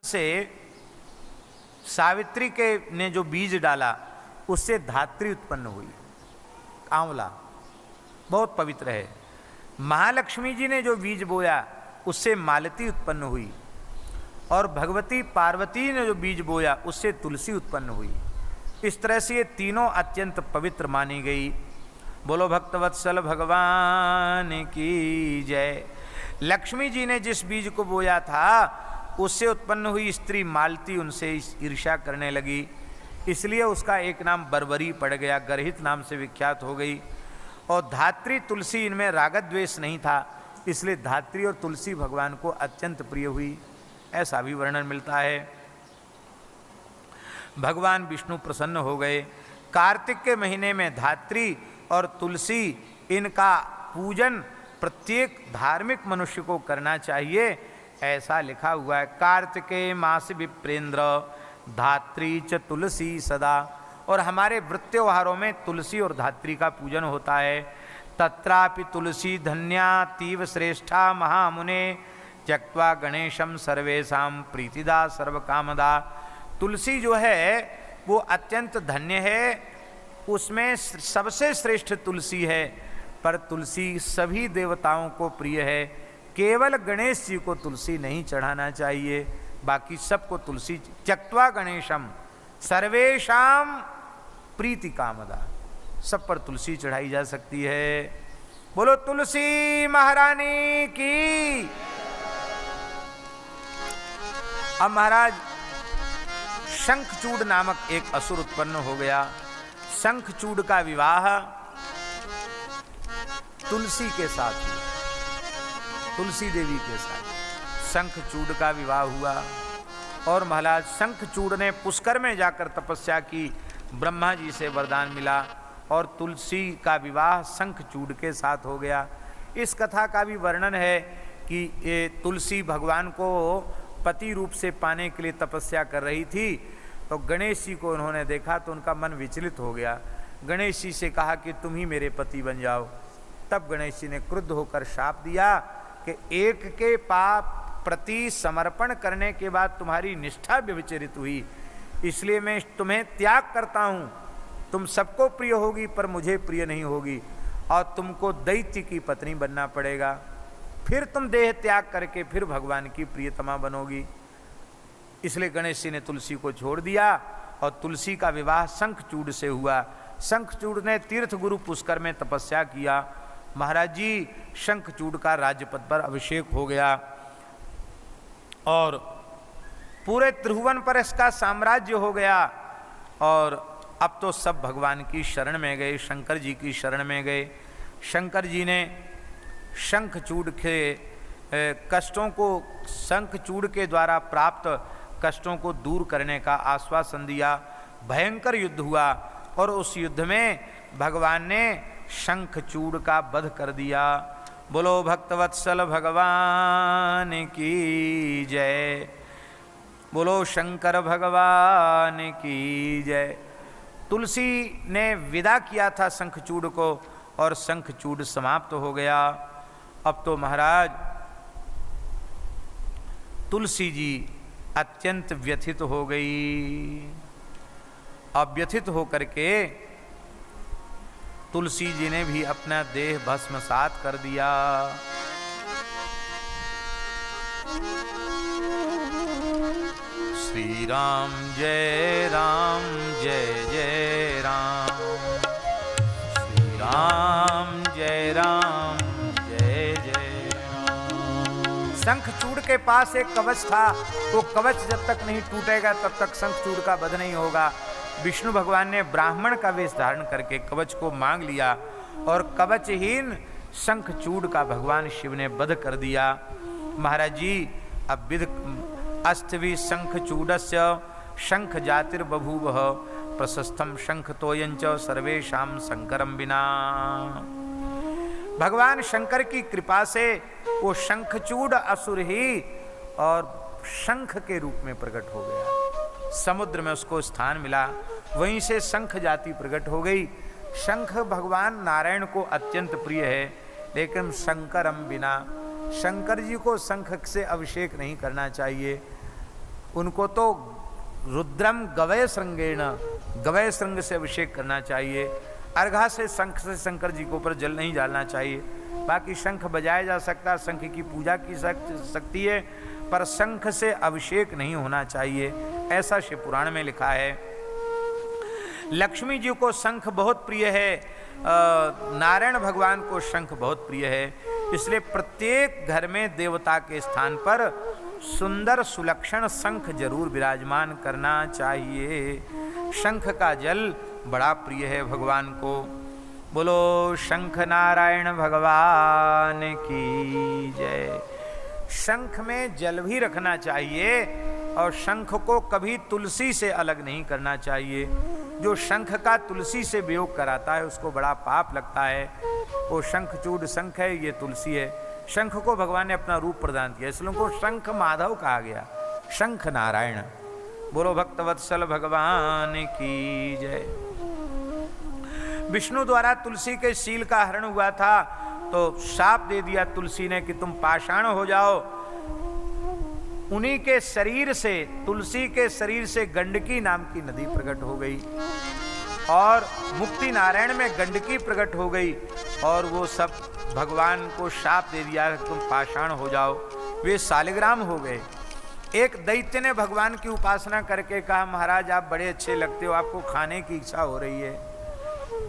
से सावित्री के ने जो बीज डाला उससे धात्री उत्पन्न हुई। आंवला बहुत पवित्र है। महालक्ष्मी जी ने जो बीज बोया उससे मालती उत्पन्न हुई, और भगवती पार्वती ने जो बीज बोया उससे तुलसी उत्पन्न हुई। इस तरह से ये तीनों अत्यंत पवित्र मानी गई। बोलो भक्तवत्सल भगवान की जय। लक्ष्मी जी ने जिस बीज को बोया था उससे उत्पन्न हुई स्त्री मालती उनसे ईर्ष्या करने लगी, इसलिए उसका एक नाम बर्बरी पड़ गया, गर्हित नाम से विख्यात हो गई। और धात्री तुलसी, इनमें रागद्वेष नहीं था, इसलिए धात्री और तुलसी भगवान को अत्यंत प्रिय हुई, ऐसा भी वर्णन मिलता है। भगवान विष्णु प्रसन्न हो गए। कार्तिक के महीने में धात्री और तुलसी इनका पूजन प्रत्येक धार्मिक मनुष्य को करना चाहिए, ऐसा लिखा हुआ है। कार्तिके मास विप्रेंद्र धात्री च तुलसी सदा। और हमारे व्रत त्योहारों में तुलसी और धात्री का पूजन होता है। तत्रापि तुलसी धन्या तीव श्रेष्ठा महामुने त्यक्त्वा गणेशम सर्वेशाम प्रीतिदा सर्वकामदा। तुलसी जो है वो अत्यंत धन्य है, उसमें सबसे श्रेष्ठ तुलसी है, पर तुलसी सभी देवताओं को प्रिय है। केवल गणेश जी को तुलसी नहीं चढ़ाना चाहिए, बाकी सबको तुलसी। त्यक्त्वा गणेशम सर्वेशाम प्रीति कामदा, सब पर तुलसी चढ़ाई जा सकती है। बोलो तुलसी महारानी की। अब महाराज शंखचूड़ नामक एक असुर उत्पन्न हो गया। शंखचूड़ का विवाह तुलसी के साथ हुआ, तुलसी देवी के साथ शंखचूड़ का विवाह हुआ। और महाराज शंखचूड़ ने पुष्कर में जाकर तपस्या की, ब्रह्मा जी से वरदान मिला और तुलसी का विवाह शंखचूड़ के साथ हो गया। इस कथा का भी वर्णन है कि ये तुलसी भगवान को पति रूप से पाने के लिए तपस्या कर रही थी, तो गणेश जी को उन्होंने देखा तो उनका मन विचलित हो गया। गणेश जी से कहा कि तुम ही मेरे पति बन जाओ। तब गणेश जी ने क्रुद्ध होकर शाप दिया कि एक के पाप प्रति समर्पण करने के बाद तुम्हारी निष्ठा व्यभिचरित हुई, इसलिए मैं तुम्हें त्याग करता हूँ। तुम सबको प्रिय होगी पर मुझे प्रिय नहीं होगी, और तुमको दैत्य की पत्नी बनना पड़ेगा, फिर तुम देह त्याग करके फिर भगवान की प्रियतमा बनोगी। इसलिए गणेश जी ने तुलसी को छोड़ दिया और तुलसी का विवाह शंखचूड़ से हुआ। शंखचूड़ ने तीर्थ गुरु पुष्कर में तपस्या किया। महाराज जी शंखचूड़ का राज्यपद पर अभिषेक हो गया और पूरे त्रिभुवन पर इसका साम्राज्य हो गया। और अब तो सब भगवान की शरण में गए, शंकर जी की शरण में गए। शंकर जी ने शंखचूड़ के कष्टों को, शंखचूड़ के द्वारा प्राप्त कष्टों को दूर करने का आश्वासन दिया। भयंकर युद्ध हुआ और उस युद्ध में भगवान ने शंखचूड़ का वध कर दिया। बोलो भक्तवत्सल भगवान की जय। बोलो शंकर भगवान की जय। तुलसी ने विदा किया था शंखचूड़ को और शंखचूड़ समाप्त हो गया। अब तो महाराज तुलसी जी अत्यंत व्यथित हो गई। अब व्यथित होकर के तुलसी जी ने भी अपना देह भस्मसात कर दिया। श्री राम जय जय राम, श्री राम जय जय राम। शंखचूड़ के पास एक कवच था, वो कवच जब तक नहीं टूटेगा तब तक शंखचूड़ का वध नहीं होगा। विष्णु भगवान ने ब्राह्मण का वेश धारण करके कवच को मांग लिया और कवचहीन शंखचूड़ का भगवान शिव ने वध कर दिया। महाराज जी अब विध अस्थवि शंखचूड़स्य शंख जातिर बभूव प्रशस्तम शंख तोयंच सर्वेशाम शंकरम बिना। भगवान शंकर की कृपा से वो शंखचूड़ असुर ही और शंख के रूप में प्रकट हो गया। समुद्र में उसको स्थान मिला, वहीं से शंख जाति प्रकट हो गई। शंख भगवान नारायण को अत्यंत प्रिय है, लेकिन शंकरम बिना, शंकर जी को शंख से अभिषेक नहीं करना चाहिए। उनको तो रुद्रम गवय श्रृंगेण, गवय श्रृंग से अभिषेक करना चाहिए। अर्घा से शंख से शंकर जी के ऊपर जल नहीं डालना चाहिए। बाकी शंख बजाया जा सकता, शंख की पूजा की सकती है, पर शंख से अभिषेक नहीं होना चाहिए, ऐसा शिव पुराण में लिखा है। लक्ष्मी जी को शंख बहुत प्रिय है, नारायण भगवान को शंख बहुत प्रिय है, इसलिए प्रत्येक घर में देवता के स्थान पर सुंदर सुलक्षण शंख जरूर विराजमान करना चाहिए। शंख का जल बड़ा प्रिय है भगवान को। बोलो शंख नारायण भगवान की जय। शंख में जल भी रखना चाहिए और शंख को कभी तुलसी से अलग नहीं करना चाहिए। जो शंख का तुलसी से वियोग कराता है उसको बड़ा पाप लगता है। वो शंखचूड शंख है, ये तुलसी है। शंख को भगवान ने अपना रूप प्रदान किया, इसलिए उनको शंख माधव कहा गया, शंख नारायण। बोलो भक्तवत्सल भगवान की जय। विष्णु द्वारा तुलसी के शील का हरण हुआ था तो शाप दे दिया तुलसी ने कि तुम पाषाण हो जाओ। उन्हीं के शरीर से, तुलसी के शरीर से गंडकी नाम की नदी प्रकट हो गई और मुक्ति नारायण में गंडकी प्रकट हो गई और वो सब भगवान को शाप दे दिया कि तुम पाषाण हो जाओ। वे शालिग्राम हो गए। एक दैत्य ने भगवान की उपासना करके कहा, महाराज आप बड़े अच्छे लगते हो, आपको खाने की इच्छा हो रही है।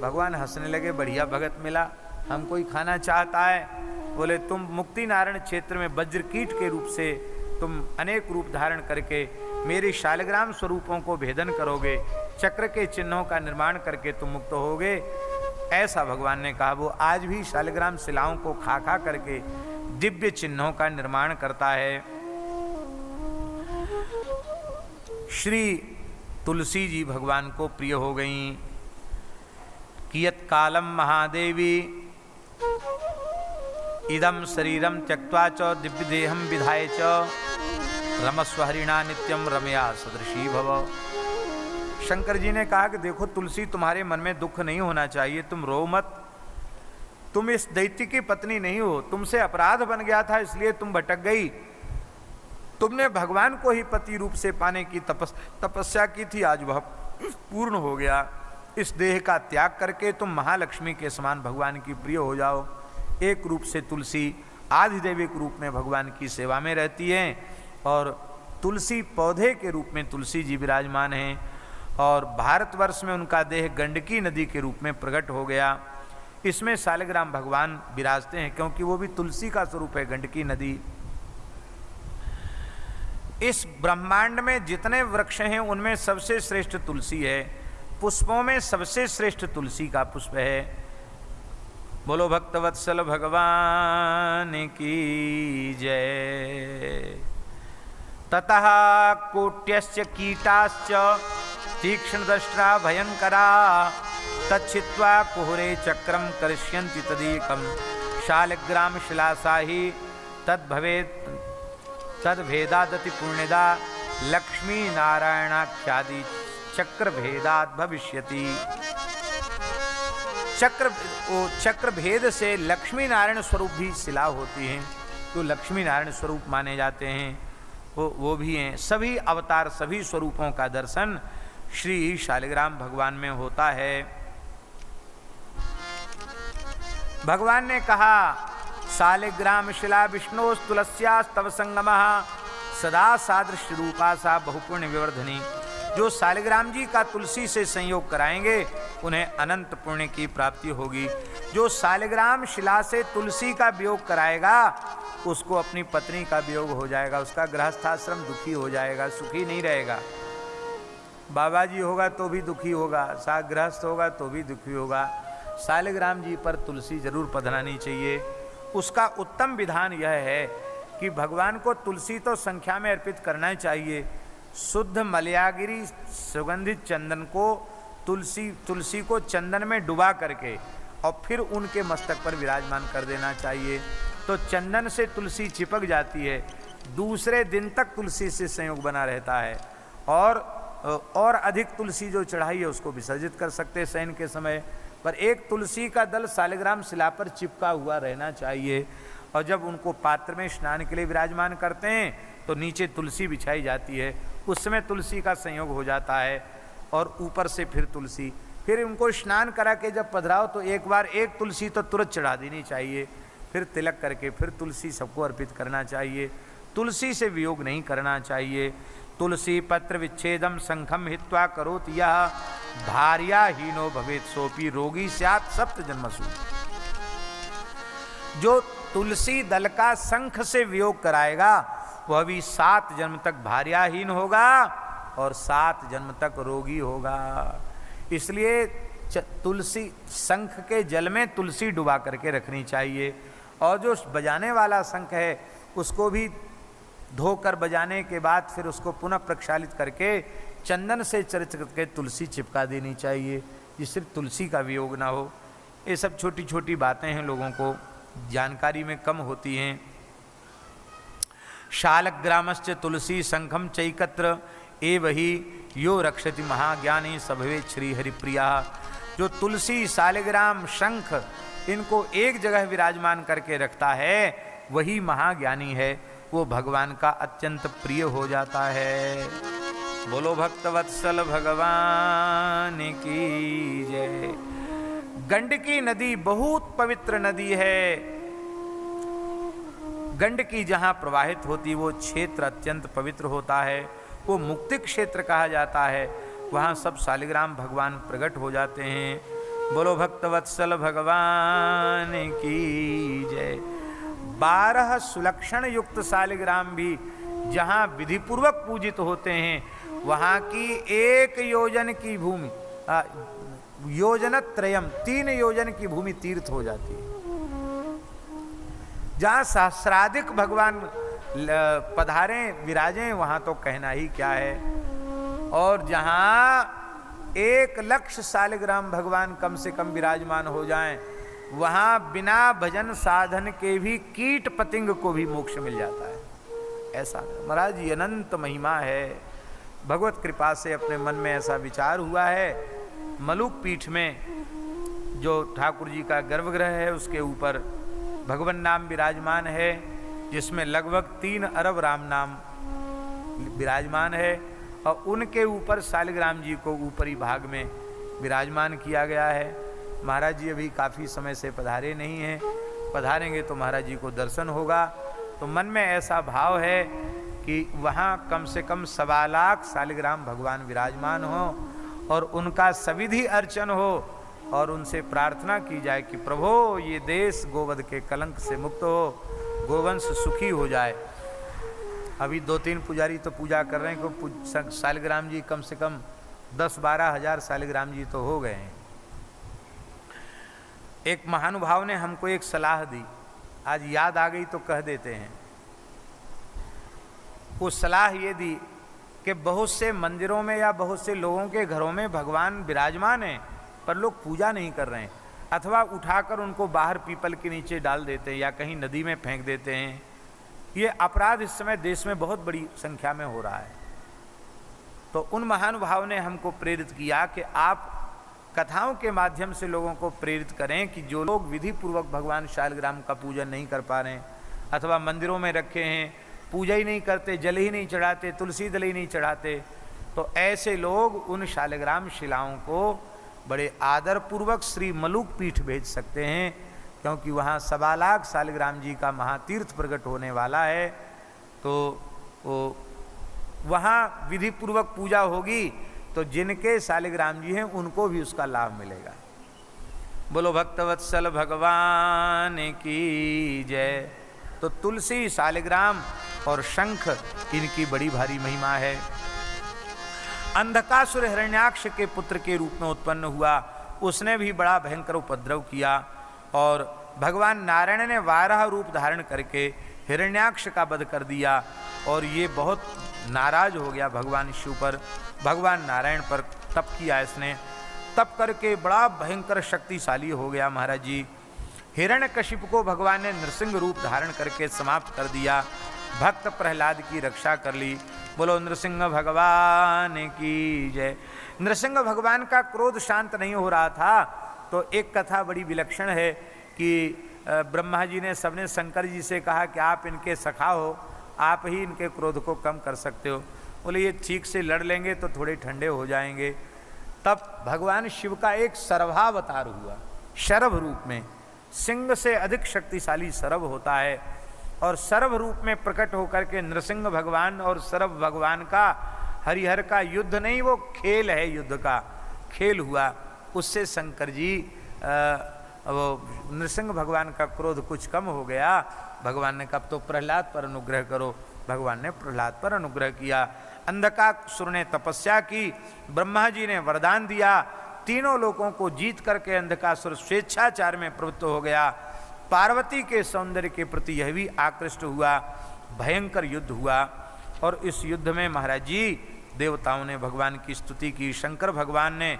भगवान हंसने लगे, बढ़िया भगत मिला, हमको ही खाना चाहता है। बोले तुम मुक्ति नारायण क्षेत्र में वज्रकीट के रूप से तुम अनेक रूप धारण करके मेरे शालिग्राम स्वरूपों को भेदन करोगे, चक्र के चिन्हों का निर्माण करके तुम मुक्त होगे, ऐसा भगवान ने कहा। वो आज भी शालिग्राम शिलाओं को खा खा करके दिव्य चिन्हों का निर्माण करता है। श्री तुलसी जी भगवान को प्रिय हो गईं। कियत कालम महादेवी इदम शरीरम त्यक्त्वा च दिव्य देहम विधाय च रमस्व हरिणा नित्यम रमया सदृशी भव। शंकर जी ने कहा कि देखो तुलसी, तुम्हारे मन में दुख नहीं होना चाहिए, तुम रो मत। तुम इस दैत्य की पत्नी नहीं हो, तुमसे अपराध बन गया था इसलिए तुम भटक गई। तुमने भगवान को ही पति रूप से पाने की तपस्या की थी, आज वह पूर्ण हो गया। इस देह का त्याग करके तुम महालक्ष्मी के समान भगवान की प्रिय हो जाओ। एक रूप से तुलसी आधिदैविक रूप में भगवान की सेवा में रहती है और तुलसी पौधे के रूप में तुलसी जी विराजमान हैं और भारतवर्ष में उनका देह गंडकी नदी के रूप में प्रकट हो गया। इसमें शालिग्राम भगवान विराजते हैं क्योंकि वो भी तुलसी का स्वरूप है, गंडकी नदी। इस ब्रह्मांड में जितने वृक्ष हैं उनमें सबसे श्रेष्ठ तुलसी है। पुष्पों में सबसे श्रेष्ठ तुलसी का पुष्प है। बोलो भक्तवत्सल भगवान की जय। ततः कोट्यश्च कीटाश्च तीक्ष्णदष्ट्रा भयंकरा तच्छित्वा कुहुरे चक्रम करिष्यन्ति तदेकं शालिग्राम शिलासा ही तद्भेदादति पुण्यदा लक्ष्मी नारायणाख्यादि चक्र भेदात भविष्यति। चक्र भेद से लक्ष्मी नारायण स्वरूप भी शिला होती हैं, तो लक्ष्मी नारायण स्वरूप माने जाते हैं, वो भी हैं। सभी अवतार, सभी स्वरूपों का दर्शन श्री शालिग्राम भगवान में होता है। भगवान ने कहा, शालिग्राम शिला विष्णु तुलस्यास्तव संगमः सदा सादृश रूपा सा बहुपुण्य विवर्धनी। जो शालिग्राम जी का तुलसी से संयोग कराएंगे उन्हें अनंत पुण्य की प्राप्ति होगी। जो शालिग्राम शिला से तुलसी का वियोग कराएगा उसको अपनी पत्नी का वियोग हो जाएगा, उसका गृहस्थाश्रम दुखी हो जाएगा, सुखी नहीं रहेगा। बाबा जी होगा तो भी दुखी होगा, साथ गृहस्थ होगा तो भी दुखी होगा। शालिग्राम जी पर तुलसी जरूर पधरानी चाहिए। उसका उत्तम विधान यह है कि भगवान को तुलसी तो संख्या में अर्पित करना चाहिए। शुद्ध मलयागिरी सुगंधित चंदन को तुलसी को चंदन में डुबा करके और फिर उनके मस्तक पर विराजमान कर देना चाहिए, तो चंदन से तुलसी चिपक जाती है, दूसरे दिन तक तुलसी से संयोग बना रहता है और अधिक तुलसी जो चढ़ाई है उसको विसर्जित कर सकते हैं शयन के समय। पर एक तुलसी का दल शालिग्राम शिला पर चिपका हुआ रहना चाहिए और जब उनको पात्र में स्नान के लिए विराजमान करते हैं तो नीचे तुलसी बिछाई जाती है उस समय तुलसी का संयोग हो जाता है, और ऊपर से फिर तुलसी। फिर उनको स्नान करा के जब पधराओ तो एक बार एक तुलसी तो तुरंत चढ़ा देनी चाहिए, फिर तिलक करके फिर तुलसी सबको अर्पित करना चाहिए। तुलसी से वियोग नहीं करना चाहिए। तुलसी पत्र विच्छेदम संखम हित्वा करोत यह भार्या हीनो भवेत सोपी रोगी स्यात् सप्त जन्मसु। जो तुलसी दल का शंख से वियोग कराएगा वह भी 7 जन्म तक भार्याहीन होगा और 7 जन्म तक रोगी होगा। इसलिए तुलसी शंख के जल में तुलसी डुबा करके रखनी चाहिए। और जो बजाने वाला शंख है उसको भी धोकर बजाने के बाद फिर उसको पुनः प्रक्षालित करके चंदन से चरित करके तुलसी चिपका देनी चाहिए, जिससे तुलसी का वियोग ना हो। ये सब छोटी छोटी बातें हैं, लोगों को जानकारी में कम होती हैं। शालग्रामश्च तुलसी शंखम चैकत्र एव ही यो रक्षति महाज्ञानी सभवेत श्री हरिप्रिया। जो तुलसी शालिग्राम शंख इनको एक जगह विराजमान करके रखता है वही महाज्ञानी है, वो भगवान का अत्यंत प्रिय हो जाता है। बोलो भक्तवत्सल भगवान की जय। गंडकी नदी बहुत पवित्र नदी है। गंडकी जहाँ प्रवाहित होती वो क्षेत्र अत्यंत पवित्र होता है, वो मुक्ति क्षेत्र कहा जाता है। वहाँ सब शालिग्राम भगवान प्रकट हो जाते हैं। बोलो भक्तवत्सल भगवान की जय। 12 सुलक्षण युक्त शालिग्राम भी जहाँ विधिपूर्वक पूजित होते हैं, वहाँ की 1 योजन की भूमि योजनत्रयम 3 योजन की भूमि तीर्थ हो जाती है। जहाँ सहस्राधिक भगवान पधारें विराजें वहाँ तो कहना ही क्या है। और जहाँ 1 लक्ष शालिग्राम भगवान कम से कम विराजमान हो जाएं, वहाँ बिना भजन साधन के भी कीट पतिंग को भी मोक्ष मिल जाता है। ऐसा महाराज ये अनंत महिमा है। भगवत कृपा से अपने मन में ऐसा विचार हुआ है। मलुक पीठ में जो ठाकुर जी का गर्भगृह है उसके ऊपर भगवान नाम विराजमान है, जिसमें लगभग 3 अरब राम नाम विराजमान है, और उनके ऊपर शालिग्राम जी को ऊपरी भाग में विराजमान किया गया है। महाराज जी अभी काफ़ी समय से पधारे नहीं हैं, पधारेंगे तो महाराज जी को दर्शन होगा। तो मन में ऐसा भाव है कि वहाँ कम से कम 1.25 लाख शालिग्राम भगवान विराजमान हो और उनका सविधि अर्चन हो और उनसे प्रार्थना की जाए कि प्रभो ये देश गोवध के कलंक से मुक्त हो, गोवंश सुखी हो जाए। अभी 2-3 पुजारी तो पूजा कर रहे हैं कि शालिग्राम जी कम से कम 10-12 हज़ार शालिग्राम जी तो हो गए हैं। एक महानुभाव ने हमको एक सलाह दी, आज याद आ गई तो कह देते हैं। वो सलाह ये दी कि बहुत से मंदिरों में या बहुत से लोगों के घरों में भगवान विराजमान हैं पर लोग पूजा नहीं कर रहे हैं, अथवा उठाकर उनको बाहर पीपल के नीचे डाल देते हैं या कहीं नदी में फेंक देते हैं। ये अपराध इस समय देश में बहुत बड़ी संख्या में हो रहा है। तो उन महानुभाव ने हमको प्रेरित किया कि आप कथाओं के माध्यम से लोगों को प्रेरित करें कि जो लोग विधि पूर्वक भगवान शालिग्राम का पूजन नहीं कर पा रहे हैं अथवा मंदिरों में रखे हैं, पूजा ही नहीं करते, जल ही नहीं चढ़ाते, तुलसी दल ही नहीं चढ़ाते, तो ऐसे लोग उन शालिग्राम शिलाओं को बड़े आदर पूर्वक श्री मलुक पीठ भेज सकते हैं, क्योंकि वहाँ 1.25 लाख शालिग्राम जी का महातीर्थ प्रकट होने वाला है। तो वो वहाँ विधि पूर्वक पूजा होगी तो जिनके शालिग्राम जी हैं उनको भी उसका लाभ मिलेगा। बोलो भक्तवत्सल भगवान की जय। तो तुलसी, शालिग्राम और शंख इनकी बड़ी भारी महिमा है। अंधकासुर हिरण्याक्ष के पुत्र के रूप में उत्पन्न हुआ, उसने भी बड़ा भयंकर उपद्रव किया और भगवान नारायण ने 12 रूप धारण करके हिरण्याक्ष का वध कर दिया और ये बहुत नाराज हो गया भगवान शिव पर, भगवान नारायण पर तप किया इसने। तप करके बड़ा भयंकर शक्तिशाली हो गया महाराज जी। हिरण्यकशिप को भगवान ने नृसिंह रूप धारण करके समाप्त कर दिया, भक्त प्रहलाद की रक्षा कर ली। बोलो नृसिंह भगवान की जय। नृसिंह भगवान का क्रोध शांत नहीं हो रहा था, तो एक कथा बड़ी विलक्षण है कि ब्रह्मा जी ने सबने शंकर जी से कहा कि आप इनके सखा हो, आप ही इनके क्रोध को कम कर सकते हो। बोले ये ठीक से लड़ लेंगे तो थोड़े ठंडे हो जाएंगे। तब भगवान शिव का एक सर्वावतार हुआ, शरभ रूप में। सिंह से अधिक शक्तिशाली शरभ होता है, और शरभ रूप में प्रकट होकर के नृसिंह भगवान और शरभ भगवान का हरिहर का युद्ध नहीं, वो खेल है, युद्ध का खेल हुआ। उससे शंकर जी वो नृसिंह भगवान का क्रोध कुछ कम हो गया। भगवान ने कहा तो प्रहलाद पर अनुग्रह करो। भगवान ने प्रहलाद पर अनुग्रह किया। अंधकासुर ने तपस्या की, ब्रह्मा जी ने वरदान दिया, तीनों लोगों को जीत करके अंधकासुर स्वेच्छाचार में प्रवृत्त हो गया। पार्वती के सौंदर्य के प्रति यह भी आकृष्ट हुआ। भयंकर युद्ध हुआ, और इस युद्ध में महाराज जी देवताओं ने भगवान की स्तुति की। शंकर भगवान ने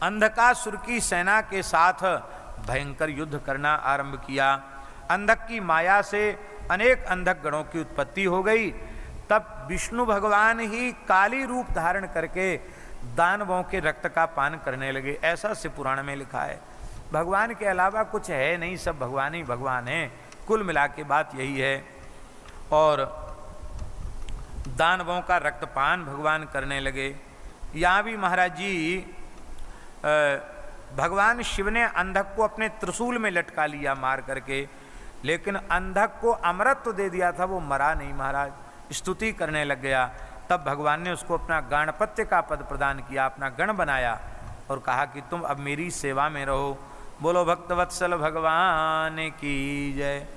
अंधकासुर की सेना के साथ भयंकर युद्ध करना आरंभ किया। अंधक की माया से अनेक अंधक गणों की उत्पत्ति हो गई। तब विष्णु भगवान ही काली रूप धारण करके दानवों के रक्त का पान करने लगे। ऐसा से पुराण में लिखा है। भगवान के अलावा कुछ है नहीं, सब भगवान ही भगवान है। कुल मिला के बात यही है। और दानवों का रक्तपान भगवान करने लगे। यहाँ भी महाराज जी भगवान शिव ने अंधक को अपने त्रिशूल में लटका लिया मार करके, लेकिन अंधक को अमृत तो दे दिया था, वो मरा नहीं महाराज, स्तुति करने लग गया। तब भगवान ने उसको अपना गणपत्य का पद प्रदान किया, अपना गण बनाया, और कहा कि तुम अब मेरी सेवा में रहो। बोलो भक्तवत्सल भगवान की जय।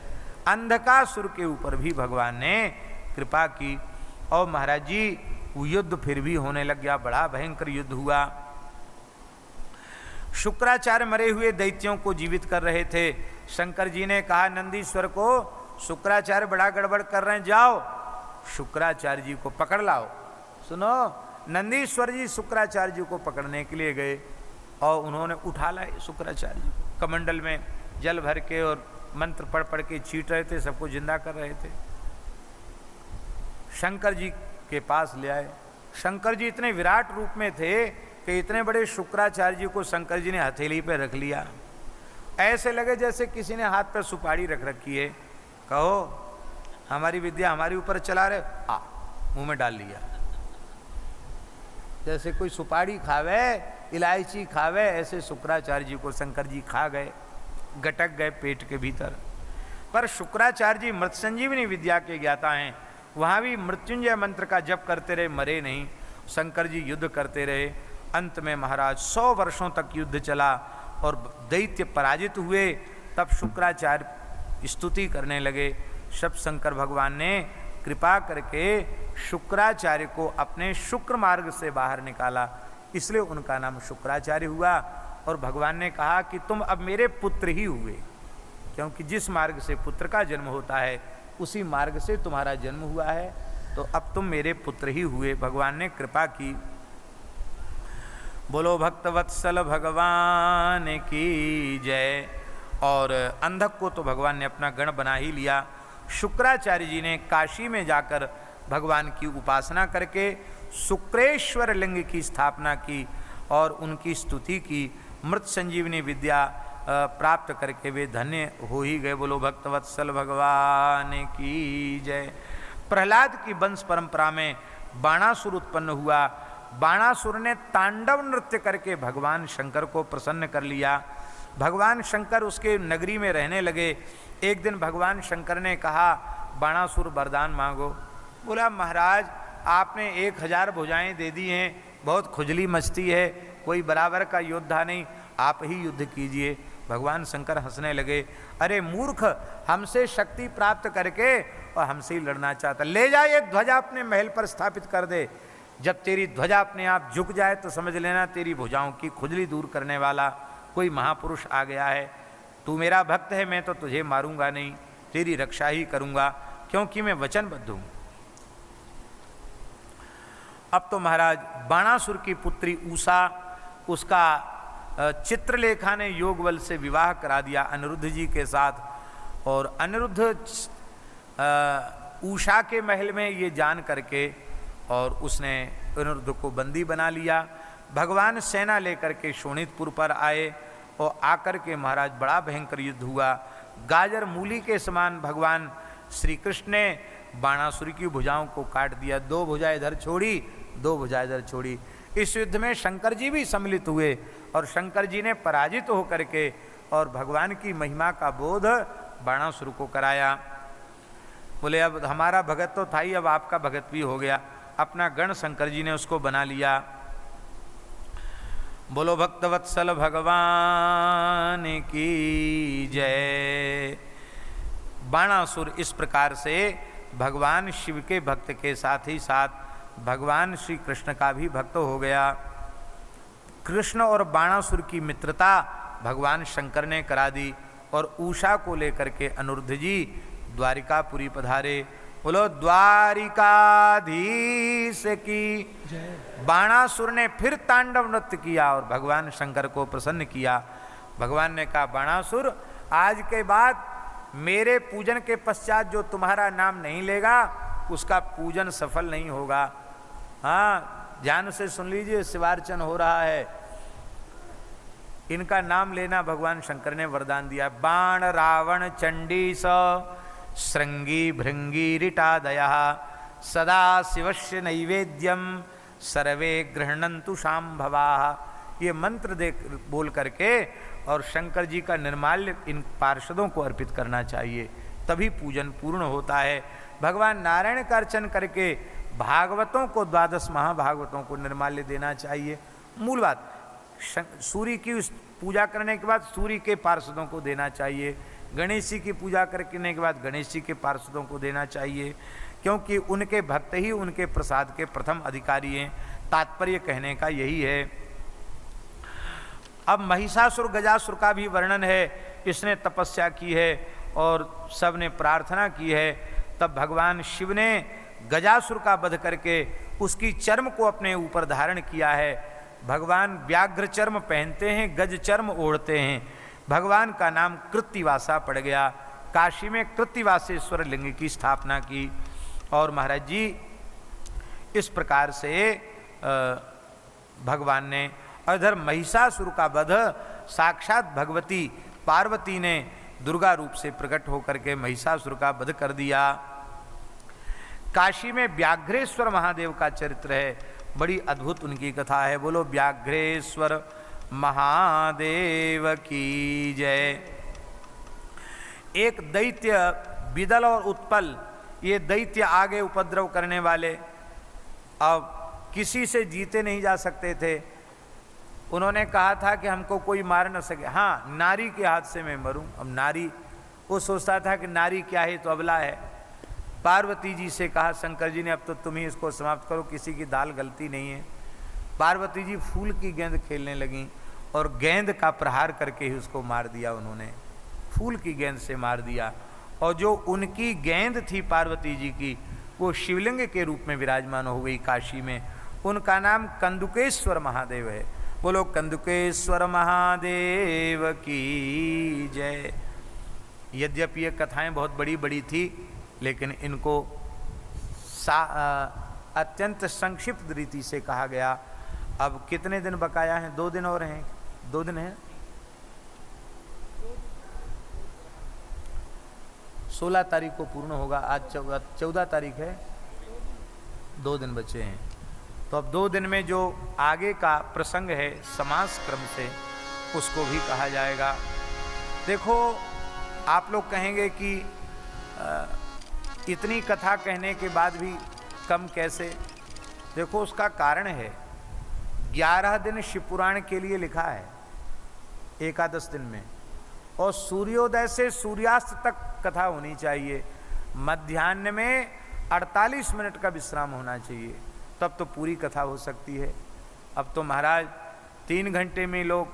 अंधकासुर के ऊपर भी भगवान ने कृपा की, और महाराज जी वो युद्ध फिर भी होने लग गया। बड़ा भयंकर युद्ध हुआ। शुक्राचार्य मरे हुए दैत्यों को जीवित कर रहे थे। शंकर जी ने कहा नंदीश्वर को, शुक्राचार्य बड़ा गड़बड़ कर रहे हैं, जाओ शुक्राचार्य जी को पकड़ लाओ। सुनो, नंदीश्वर जी शुक्राचार्य जी को पकड़ने के लिए गए, और उन्होंने उठा लाए शुक्राचार्य जी को। कमंडल में जल भर के और मंत्र पढ़ पढ़ के छीट रहे थे, सबको जिंदा कर रहे थे। शंकर जी के पास ले आए। शंकर जी इतने विराट रूप में थे कि इतने बड़े शुक्राचार्य जी को शंकर जी ने हथेली पे रख लिया। ऐसे लगे जैसे किसी ने हाथ पे सुपारी रख रखी है। कहो हमारी विद्या हमारे ऊपर चला रहे, मुंह में डाल लिया। जैसे कोई सुपारी खावे, इलायची खावे, ऐसे शुक्राचार्य जी को शंकर जी खा गए, गटक गए पेट के भीतर। पर शुक्राचार्य जी मृत संजीवनी विद्या के ज्ञाता हैं। वहाँ भी मृत्युंजय मंत्र का जप करते रहे, मरे नहीं। शंकर जी युद्ध करते रहे। अंत में महाराज 100 वर्षों तक युद्ध चला, और दैत्य पराजित हुए। तब शुक्राचार्य स्तुति करने लगे। शब शंकर भगवान ने कृपा करके शुक्राचार्य को अपने शुक्र मार्ग से बाहर निकाला, इसलिए उनका नाम शुक्राचार्य हुआ। और भगवान ने कहा कि तुम अब मेरे पुत्र ही हुए, क्योंकि जिस मार्ग से पुत्र का जन्म होता है उसी मार्ग से तुम्हारा जन्म हुआ है, तो अब तुम मेरे पुत्र ही हुए। भगवान ने कृपा की। बोलो भक्तवत्सल भगवान की जय। और अंधक को तो भगवान ने अपना गण बना ही लिया। शुक्राचार्य जी ने काशी में जाकर भगवान की उपासना करके शुक्रेश्वर लिंग की स्थापना की और उनकी स्तुति की। मृत संजीवनी विद्या प्राप्त करके वे धन्य हो ही गए। बोलो भक्तवत्सल भगवान की जय। प्रहलाद की वंश परंपरा में बाणासुर उत्पन्न हुआ। बाणासुर ने तांडव नृत्य करके भगवान शंकर को प्रसन्न कर लिया। भगवान शंकर उसके नगरी में रहने लगे। एक दिन भगवान शंकर ने कहा बाणासुर वरदान मांगो। बोला महाराज आपने 1000 भुजाएं दे दी हैं, बहुत खुजली मचती है, कोई बराबर का योद्धा नहीं, आप ही युद्ध कीजिए। भगवान शंकर हंसने लगे। अरे मूर्ख, हमसे शक्ति प्राप्त करके और हमसे ही लड़ना चाहता, ले जा एक ध्वजा अपने महल पर स्थापित कर दे। जब तेरी ध्वजा अपने आप झुक जाए तो समझ लेना तेरी भुजाओं की खुजली दूर करने वाला कोई महापुरुष आ गया है। तू मेरा भक्त है, मैं तो तुझे मारूंगा नहीं, तेरी रक्षा ही करूंगा, क्योंकि मैं वचनबद्ध हूं। अब तो महाराज बाणासुर की पुत्री उषा, उसका चित्रलेखा ने योग बल से विवाह करा दिया अनिरुद्ध जी के साथ। और अनिरुद्ध उषा के महल में ये जान करके और उसने अनिरुद्ध को बंदी बना लिया। भगवान सेना लेकर के शोणितपुर पर आए और आकर के महाराज बड़ा भयंकर युद्ध हुआ। गाजर मूली के समान भगवान श्री कृष्ण ने बाणासुर की भुजाओं को काट दिया। 2 भुजा इधर छोड़ी, 2 भुजा इधर छोड़ी। इस युद्ध में शंकर जी भी सम्मिलित हुए और शंकर जी ने पराजित होकर के और भगवान की महिमा का बोध बाणासुर को कराया। बोले अब हमारा भगत तो था ही, अब आपका भगत भी हो गया। अपना गण शंकर जी ने उसको बना लिया। बोलो भक्तवत्सल भगवान की जय। बाणासुर इस प्रकार से भगवान शिव के भक्त के साथ ही साथ भगवान श्री कृष्ण का भी भक्त हो गया। कृष्ण और बाणासुर की मित्रता भगवान शंकर ने करा दी और उषा को लेकर के अनिरुद्ध जी द्वारिकापुरी पधारे। बोलो द्वारिकाधीश की जय। बाणासुर ने फिर तांडव नृत्य किया और भगवान शंकर को प्रसन्न किया। भगवान ने कहा बाणासुर, आज के बाद मेरे पूजन के पश्चात जो तुम्हारा नाम नहीं लेगा उसका पूजन सफल नहीं होगा। हाँ, ध्यान से सुन लीजिए, शिवार्चन हो रहा है। इनका नाम लेना भगवान शंकर ने वरदान दिया। बाण रावण चंडी स श्रृंगी भृंगी रिटादया सदा शिवस्य नैवेद्यम सर्वे गृह्णन्तु शाम्भवा। ये मंत्र दे बोल करके और शंकर जी का निर्माल्य इन पार्षदों को अर्पित करना चाहिए, तभी पूजन पूर्ण होता है। भगवान नारायण का अर्चन करके भागवतों को, 12 महाभागवतों को निर्माल्य देना चाहिए। मूल बात, सूर्य की पूजा करने के बाद सूर्य के पार्षदों को देना चाहिए। गणेश जी की पूजा करने के बाद गणेश जी के पार्षदों को देना चाहिए, क्योंकि उनके भक्त ही उनके प्रसाद के प्रथम अधिकारी हैं। तात्पर्य कहने का यही है। अब महिषासुर गजासुर का भी वर्णन है। इसने तपस्या की है और सब ने प्रार्थना की है। तब भगवान शिव ने गजासुर का वध करके उसकी चर्म को अपने ऊपर धारण किया है। भगवान व्याघ्र चर्म पहनते हैं, गज चर्म ओढ़ते हैं। भगवान का नाम कृत्तिवासा पड़ गया। काशी में कृत्तिवासेश्वर लिंग की स्थापना की और महाराज जी इस प्रकार से भगवान ने, इधर महिषासुर का वध साक्षात भगवती पार्वती ने दुर्गा रूप से प्रकट होकर के महिषासुर का वध कर दिया। काशी में व्याघ्रेश्वर महादेव का चरित्र है, बड़ी अद्भुत उनकी कथा है। बोलो व्याघ्रेश्वर महादेव की जय। एक दैत्य बिदल और उत्पल, ये दैत्य आगे उपद्रव करने वाले, अब किसी से जीते नहीं जा सकते थे। उन्होंने कहा था कि हमको कोई मार न सके, हाँ नारी के हाथ से मैं मरूं। अब नारी, वो सोचता था कि नारी क्या है, तो अबला है। पार्वती जी से कहा शंकर जी ने, अब तो तुम ही इसको समाप्त करो, किसी की दाल गलती नहीं है। पार्वती जी फूल की गेंद खेलने लगी और गेंद का प्रहार करके ही उसको मार दिया। उन्होंने फूल की गेंद से मार दिया। और जो उनकी गेंद थी पार्वती जी की, वो शिवलिंग के रूप में विराजमान हो गई काशी में। उनका नाम कंदुकेश्वर महादेव है। बोलो कंदुकेश्वर महादेव की जय। यद्यपि ये कथाएं बहुत बड़ी बड़ी थी, लेकिन इनको अत्यंत संक्षिप्त रीति से कहा गया। अब कितने दिन बकाया हैं? 2 दिन और हैं। 2 दिन हैं। 16 तारीख को पूर्ण होगा। आज 14 तारीख है। 2 दिन बचे हैं। तो अब 2 दिन में जो आगे का प्रसंग है समास क्रम से, उसको भी कहा जाएगा। देखो, आप लोग कहेंगे कि इतनी कथा कहने के बाद भी कम कैसे? देखो, उसका कारण है। 11 दिन शिवपुराण के लिए लिखा है, एकादश दिन में, और सूर्योदय से सूर्यास्त तक कथा होनी चाहिए। मध्याह्न में 48 मिनट का विश्राम होना चाहिए, तब तो पूरी कथा हो सकती है। अब तो महाराज 3 घंटे में लोग